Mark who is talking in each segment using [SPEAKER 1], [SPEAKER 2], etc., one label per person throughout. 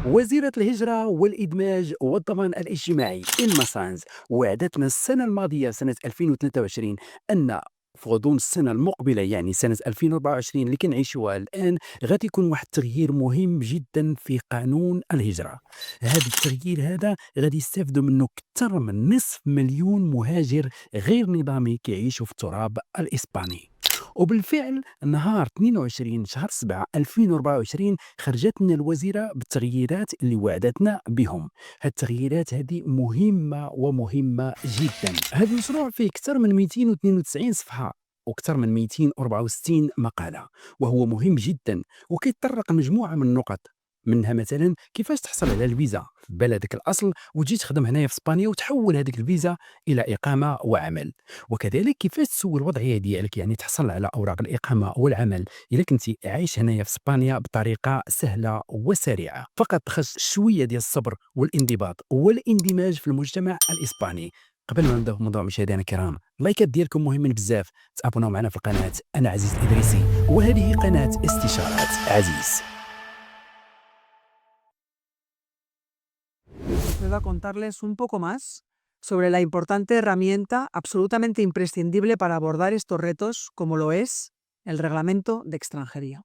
[SPEAKER 1] وزيرة الهجرة والإدماج والضمان الاجتماعي إلما ساينز وعدتنا السنة الماضية سنة 2023 أن في غضون السنة المقبلة يعني سنة 2024 اللي كنعيشوها الآن غادي يكون واحد التغيير مهم جدا في قانون الهجرة. هذا التغيير هذا غادي يستافدوا منه أكثر من نصف مليون مهاجر غير نظامي كيعيشوا في التراب الإسباني. وبالفعل نهار 22 شهر 7 2024 خرجت لنا الوزيرة بالتغييرات اللي وعدتنا بهم. هاد التغييرات هذه مهمة ومهمة جدا. هذا المشروع فيه أكثر من 292 صفحة وأكثر من 264 مقالة، وهو مهم جدا وكيتطرق لمجموعة من النقط، منها مثلا كيفاش تحصل على الفيزا في بلدك الأصل وتجي تخدم هنايا في اسبانيا وتحول هذيك الفيزا إلى إقامة وعمل، وكذلك كيفاش تسوي الوضعيه ديالك يعني تحصل على اوراق الاقامه والعمل الا كنتي عايش هنايا في اسبانيا بطريقه سهله وسريعه. فقط خص شويه ديال الصبر والانضباط والاندماج في المجتمع الاسباني. قبل ما نبداو في الموضوع مشاهدينا الكرام، اللايكات ديالكم مهمين بزاف، تابوناو معنا في القناه. انا عزيز ادريسي وهذه قناه استشارات عزيز.
[SPEAKER 2] Procedo a contarles un poco más sobre la importante herramienta absolutamente imprescindible para abordar estos retos, como lo es el Reglamento de Extranjería.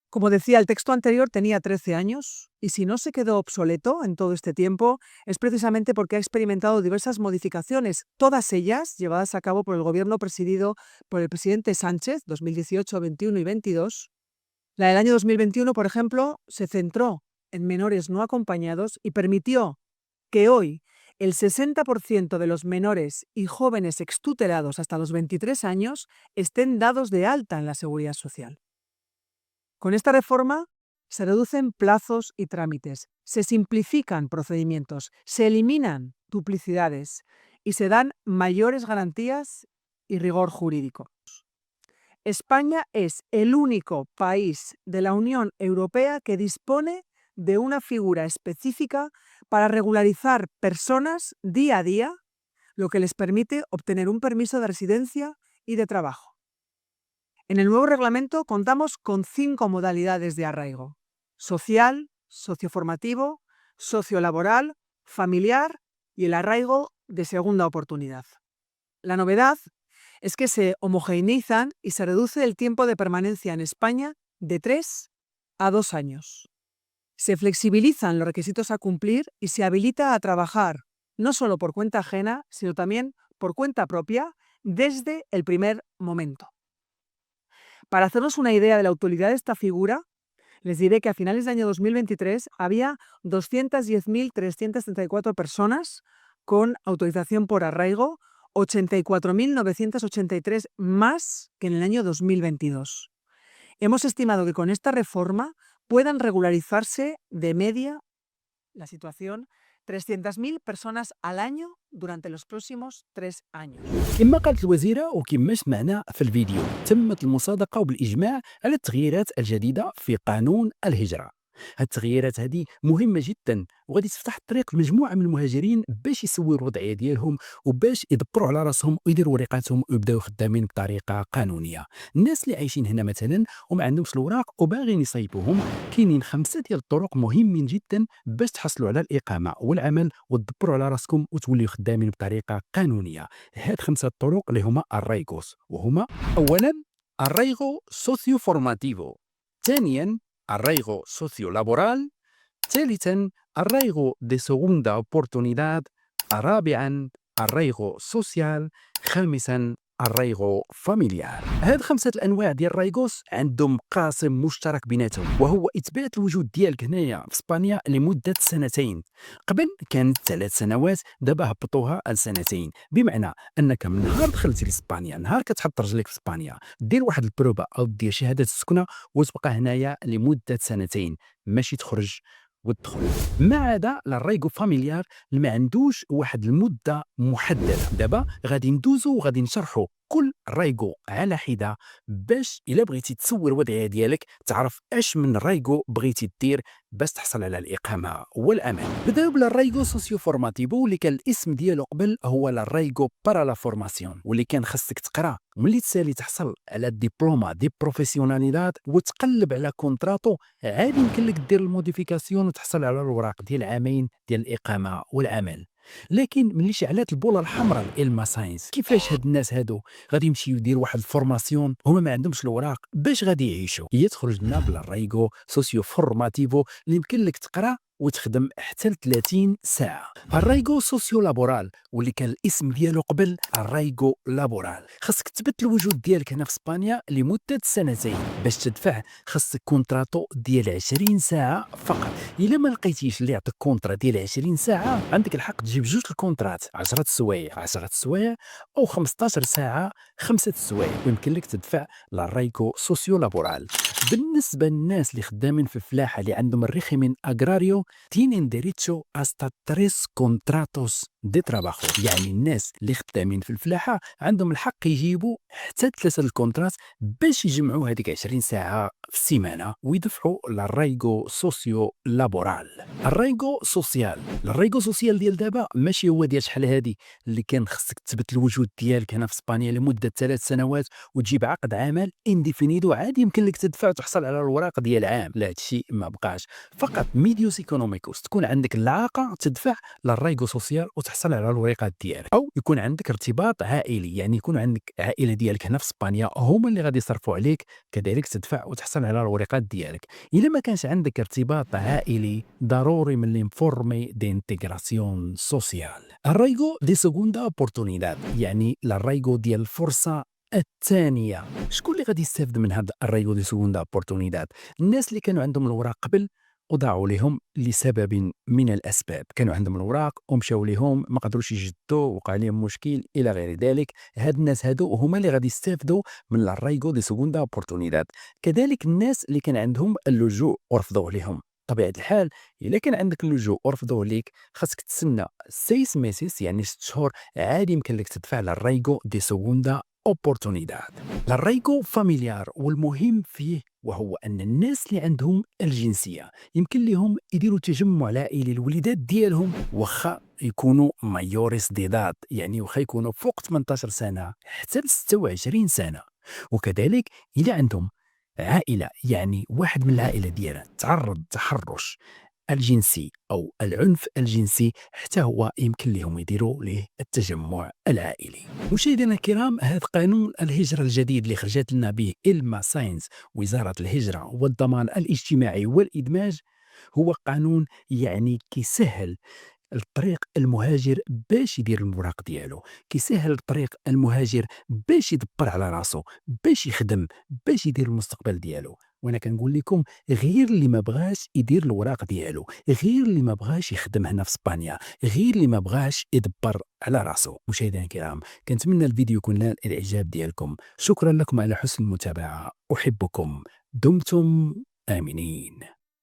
[SPEAKER 2] Como decía, el texto anterior tenía 13 años y si no se quedó obsoleto en todo este tiempo es precisamente porque ha experimentado diversas modificaciones, todas ellas llevadas a cabo por el gobierno presidido por el presidente Sánchez, 2018, 21 y 22. La del año 2021, por ejemplo, se centró en menores no acompañados y permitió que hoy el 60% de los menores y jóvenes extutelados hasta los 23 años estén dados de alta en la Seguridad Social. Con esta reforma se reducen plazos y trámites, se simplifican procedimientos, se eliminan duplicidades y se dan mayores garantías y rigor jurídico. España es el único país de la Unión Europea que dispone de una figura específica para regularizar personas día a día, lo que les permite obtener un permiso de residencia y de trabajo. En el nuevo reglamento contamos con 5 modalidades de arraigo: social, socioformativo, sociolaboral, familiar y el arraigo de segunda oportunidad. La novedad es que se homogeneizan y se reduce el tiempo de permanencia en España de 3 a 2 años. Se flexibilizan los requisitos a cumplir y se habilita a trabajar no solo por cuenta ajena, sino también por cuenta propia desde el primer momento. Para hacernos una idea de la utilidad de esta figura, les diré que a finales del año 2023 había 210.334 personas con autorización por arraigo, 84.983 más que en el año 2022. Hemos estimado que con esta reforma puedan regularizarse de media la situación 300.000 personas al año durante los próximos 3 años.
[SPEAKER 1] كما قالت الوزيرة وكما سمعنا في الفيديو، تمت المصادقة وبالإجماع على التغييرات الجديدة في قانون الهجرة. هاد التغييرات هذه مهمة جدا وغادي تفتح الطريق لمجموعة من المهاجرين باش يسويو الوضعية ديالهم وباش يدبروا على راسهم ويديروا وريقاتهم ويبداو خدامين بطريقة قانونية. الناس اللي عايشين هنا مثلا وما عندهمش الوراق وباغيين يصيبوهم، كاينين 5 ديال الطرق مهمين جدا باش تحصلوا على الإقامة والعمل وتدبروا على راسكم وتوليو خدامين بطريقة قانونية. هاد 5 طرق اللي هما الرايغوس، وهما أولا الرايغو سوسيو فورماتيفو، ثانيا arraigo sociolaboral، ثالثا arraigo de segunda oportunidad، رابعا arraigo social، خامسا arraigo familiar. هاد 5 الانواع ديال الرايغوس عندهم قاسم مشترك بيناتهم، وهو اثبات الوجود ديالك هنايا في اسبانيا لمده 2 قبل كانت 3 سنوات، دابا هبطوها ل2، بمعنى انك من نهار دخلتي لاسبانيا، نهار كتحط رجليك في اسبانيا، دير واحد البروبا او دير شهاده السكنه وتبقى هنايا لمده 2، ماشي تخرج وتدخل. ما عدا للرايغو فاميليار اللي ما عندوش واحد المده محدده. دابا غادي ندوزو وغادي نشرحوا كل رايغو على حده باش الا بغيتي تسوي الوضعيه ديالك تعرف اش من رايغو بغيتي دير باش تحصل على الاقامه والامان. بداو بلا رايغو سوسيو فورماتيفو واللي كان الاسم ديالو قبل هو لا رايغو بارا لا فورماسيون، واللي كان خاصك تقرا ملي تسالي تحصل على الدبلومه دي بروفيسيوناليداد وتقلب على كونتراتو عادي يمكن لك دير الموديفيكاسيون وتحصل على الوراق ديال عامين ديال الاقامه والعمل. لكن ملي شعلات البوله الحمراء الما ساينس كيفاش هاد الناس هادو غادي يمشيو يديروا واحد الفورماسيون هما ما عندهمش الوراق باش غادي يعيشوا؟ هي تخرج لنا بلا رايغو سوسيو فورماتيفو اللي يمكن لك تقرا وتخدم حتى ل 30 ساعه. الرايغو سوسيو لابورال واللي كان الاسم ديالو قبل الرايغو لابورال خاصك تثبت الوجود ديالك هنا في اسبانيا لمده سنتين. باش تدفع خاصك كونتراتو ديال 20 ساعه فقط. الا ما لقيتيش اللي يعطيك كونترا ديال 20 ساعه عندك الحق تجيب جوج الكونترات 10 سوايع او 15 ساعه 5 سوايع ويمكن لك تدفع للرايغو سوسيو لابورال. بالنسبه للناس اللي خدامين في الفلاحه اللي عندهم الريخيمين اغراريو تينين ديريتشو استا 3 كونتراتوس دي تراباخو، يعني الناس اللي خدامين في الفلاحه عندهم الحق يجيبوا حتى 3 الكونترات باش يجمعوا هذيك 20 ساعه في السيمانه ويدفعوا للرايغو سوسيو لابورال. الرايغو سوسيال ديال دابا ماشي هو ديال شحال هادي اللي كان خصك تثبت الوجود ديالك هنا في اسبانيا لمده 3 سنوات وتجيب عقد عمل انديفينيدو عادي يمكن لك تدفع وتحصل على الوراق ديال عام. لا هادشي ما بقاش، فقط ميديوس ايكونوميكوس تكون عندك الإعاقة تدفع للرايغو سوسيال وتحصل على الوريقات ديالك، او يكون عندك ارتباط عائلي يعني يكون عندك عائله ديالك هنا في اسبانيا هما اللي غادي يصرفوا عليك كذلك تدفع وتحصل على الوريقات ديالك. الا ما كانش عندك ارتباط عائلي ضروري من لينفورمي دي انتغراسيون سوسيال. الرايغو دي سيغوندا اوبورتونيداد يعني الرايغو ديال الفرصه الثانيه. شكون اللي غادي يستافد من هذا الرايغو دي سيغوندا اوبورتونيداد؟ الناس اللي كانوا عندهم الوراق قبل وضاعوا لهم لسبب من الاسباب، كانوا عندهم الوراق ومشاو لهم ما قدروش يجدوا وقع عليهم مشكل الى غير ذلك. هاد الناس هادو هما اللي غادي يستافدوا من الرايغو دي سيغوندا اوبورتونيداد. كذلك الناس اللي كان عندهم اللجوء ورفضوه لهم. طبيعه الحال الا كان عندك اللجوء ورفضوه ليك خاصك تسنى 6 ميسيس يعني 6 شهور عادي يمكن لك تدفع للرايغو دي سيغوندا اوبورتونيداد. الرايغو فاميليار والمهم فيه وهو ان الناس اللي عندهم الجنسيه يمكن لهم يديروا تجمع عائلي للوليدات ديالهم واخا يكونوا مايوريس ديداد يعني واخا يكونوا فوق 18 سنه حتى ل 26 سنه. وكذلك الى عندهم عائله يعني واحد من العائله ديالها تعرض تحرش الجنسي أو العنف الجنسي حتى هو يمكن لهم يديروا له التجمع العائلي. مشاهدينا الكرام، هذا قانون الهجرة الجديد اللي خرجت لنا به إلما ساينز وزارة الهجرة والضمان الاجتماعي والإدماج هو قانون يعني كيسهل الطريق المهاجر باش يدير الوراق ديالو، كيسهل الطريق المهاجر باش يدبر على راسو باش يخدم باش يدير المستقبل ديالو. وانا كنقول لكم غير اللي ما بغاش يدير الوراق ديالو، غير اللي ما بغاش يخدم هنا في اسبانيا، غير اللي ما بغاش يدبر على راسو. مشاهدينا الكرام، كنتمنى الفيديو يكون نال الاعجاب ديالكم. شكرا لكم على حسن المتابعه، احبكم، دمتم امنين.